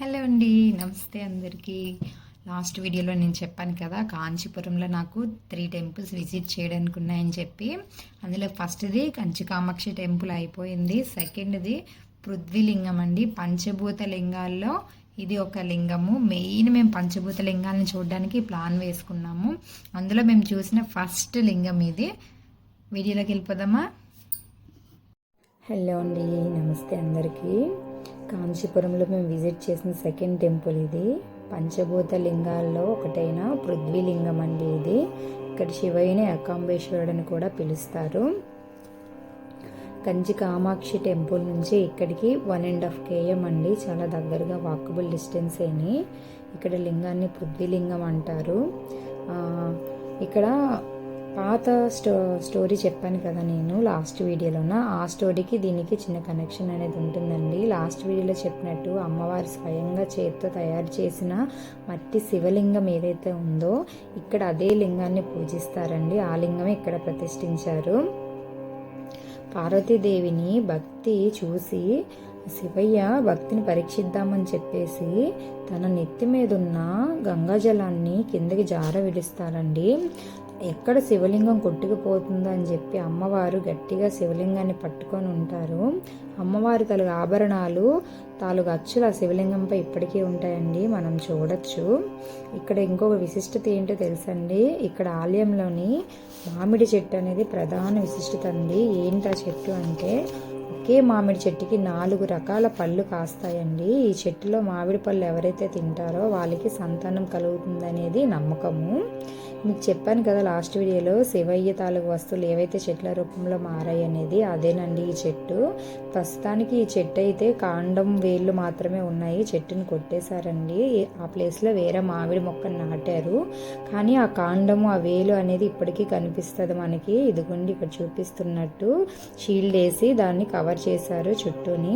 Hello అండి, నమస్తే అందరికీ. లాస్ట్ వీడియోలో నేను చెప్పాను కదా, కాంచీపురంలో నాకు 3 టెంపుల్స్ విజిట్ చేయడానికి ఉన్నాయని చెప్పి. అందులో ఫస్ట్ది కంచి కామాక్షి టెంపుల్ అయిపోయింది. సెకండ్ది పృథ్వీలింగం అండి, పంచభూత లింగాల్లో ఇది ఒక లింగము. మెయిన్ మేము పంచభూత లింగాలను చూడడానికి ప్లాన్ వేసుకున్నాము. అందులో మేము చూసిన ఫస్ట్ లింగం ఇది. వీడియోలోకి వెళ్ళిపోదామా? హలో అండి, నమస్తే అందరికీ. కాంచీపురంలో మేము విజిట్ చేసిన సెకండ్ టెంపుల్ ఇది. పంచభూత లింగాల్లో ఒకటైన పృథ్వీలింగం అండి ఇది. ఇక్కడ శివయ్యని అకాంబేశ్వరుడని కూడా పిలుస్తారు. కంచి కామాక్షి టెంపుల్ నుంచి ఇక్కడికి 1.5 km అండి, చాలా దగ్గరగా వాకబుల్ డిస్టెన్స్ అని. ఇక్కడ లింగాన్ని పృథ్వీలింగం అంటారు. ఇక్కడ పాత స్టోరీ చెప్పాను కదా నేను లాస్ట్ వీడియోలోన, ఆ స్టోరీకి దీనికి చిన్న కనెక్షన్ అనేది ఉంటుందండి. లాస్ట్ వీడియోలో చెప్పినట్టు అమ్మవారు స్వయంగా చేతితో తయారు చేసిన మట్టి శివలింగం ఏదైతే ఉందో ఇక్కడ అదే లింగాన్ని పూజిస్తారండి. ఆ లింగమే ఇక్కడ ప్రతిష్ఠించారు. పార్వతీదేవిని భక్తి చూసి శివయ్య భక్తిని పరీక్షిద్దామని చెప్పేసి తన నెత్తి మీదున్న గంగాజలాన్ని కిందకి జార విడుస్తారండి. ఎక్కడ శివలింగం కొట్టుకుపోతుందో అని చెప్పి అమ్మవారు గట్టిగా శివలింగాన్ని పట్టుకొని ఉంటారు. అమ్మవారి తలుగు ఆభరణాలు తాలూకు అచ్చులు ఆ శివలింగంపై ఇప్పటికీ ఉంటాయండి, మనం చూడొచ్చు. ఇక్కడ ఇంకొక విశిష్టత ఏంటో తెలుసండి, ఇక్కడ ఆలయంలోని మామిడి చెట్టు అనేది ప్రధాన విశిష్టత అండి. ఏంటి ఆ చెట్టు అంటే, ఒకే మామిడి చెట్టుకి 4 రకాల పళ్ళు కాస్తాయండి. ఈ చెట్టులో మామిడి పళ్ళు ఎవరైతే తింటారో వాళ్ళకి సంతానం కలుగుతుందనేది నమ్మకము. మీకు చెప్పాను కదా లాస్ట్ వీడియోలో, శివయ్య తాలూకు వస్తువులు ఏవైతే చెట్ల రూపంలో మారాయి అనేది అదేనండి ఈ చెట్టు. ప్రస్తుతానికి ఈ చెట్టు అయితే కాండం వేళ్ళు మాత్రమే ఉన్నాయి, చెట్టుని కొట్టేశారండి. ఆ ప్లేస్లో వేరే మామిడి మొక్కను నాటారు. కానీ ఆ కాండము ఆ వేలు అనేది ఇప్పటికీ కనిపిస్తుంది మనకి. ఇదిగోండి ఇక్కడ చూపిస్తున్నట్టు షీల్డ్ వేసి దాన్ని కవర్ చేశారు చుట్టూని.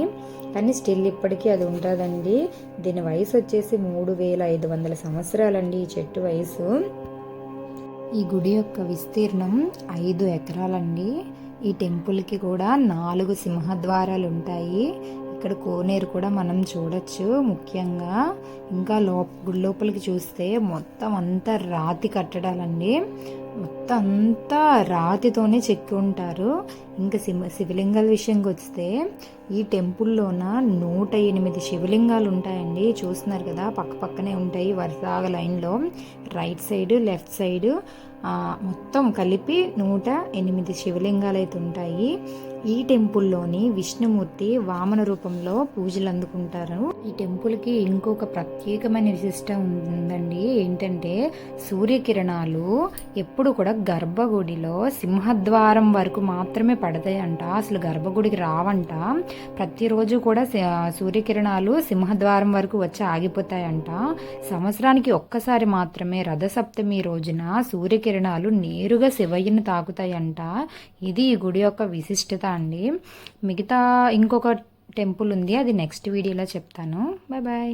కానీ స్టిల్ ఇప్పటికీ అది ఉంటుందండి. దీని వయసు వచ్చేసి 3500 సంవత్సరాలండి ఈ చెట్టు వయసు. ఈ గుడి యొక్క విస్తీర్ణం 5 ఎకరాలండి. ఈ టెంపుల్కి కూడా 4 సింహద్వారాలు ఉంటాయి. ఇక్కడ కోనేరు కూడా మనం చూడొచ్చు. ముఖ్యంగా ఇంకా గుడి లోపలికి చూస్తే మొత్తం అంతా రాతి కట్టడాలండి. మొత్తం అంతా రాతితోనే చెక్కి ఉంటారు. ఇంకా శివలింగాల విషయంకి వస్తే ఈ టెంపుల్లోన 108 శివలింగాలు ఉంటాయండి. చూస్తున్నారు కదా, పక్క పక్కనే ఉంటాయి వరుసగా లైన్లో. రైట్ సైడ్ లెఫ్ట్ సైడ్ మొత్తం కలిపి 108 శివలింగాలు అయితే ఉంటాయి. ఈ టెంపుల్లోని విష్ణుమూర్తి వామన రూపంలో పూజలు అందుకుంటారు. ఈ టెంపుల్కి ఇంకొక ప్రత్యేకమైన విశిష్టం ఉందండి. ఏంటంటే సూర్యకిరణాలు ఎప్పుడు కూడా గర్భగుడిలో సింహద్వారం వరకు మాత్రమే పడతాయంట, అసలు గర్భగుడికి రావంట. ప్రతిరోజు కూడా సూర్యకిరణాలు సింహద్వారం వరకు వచ్చి ఆగిపోతాయంట. సంవత్సరానికి ఒక్కసారి మాత్రమే రథసప్తమి రోజున సూర్యకిరణాలు నేరుగా శివయ్యను తాకుతాయంట. ఇది ఈ గుడి యొక్క విశిష్టత అండి. మిగతా ఇంకొక టెంపుల్ ఉంది, అది నెక్స్ట్ వీడియోలో చెప్తాను. Bye bye.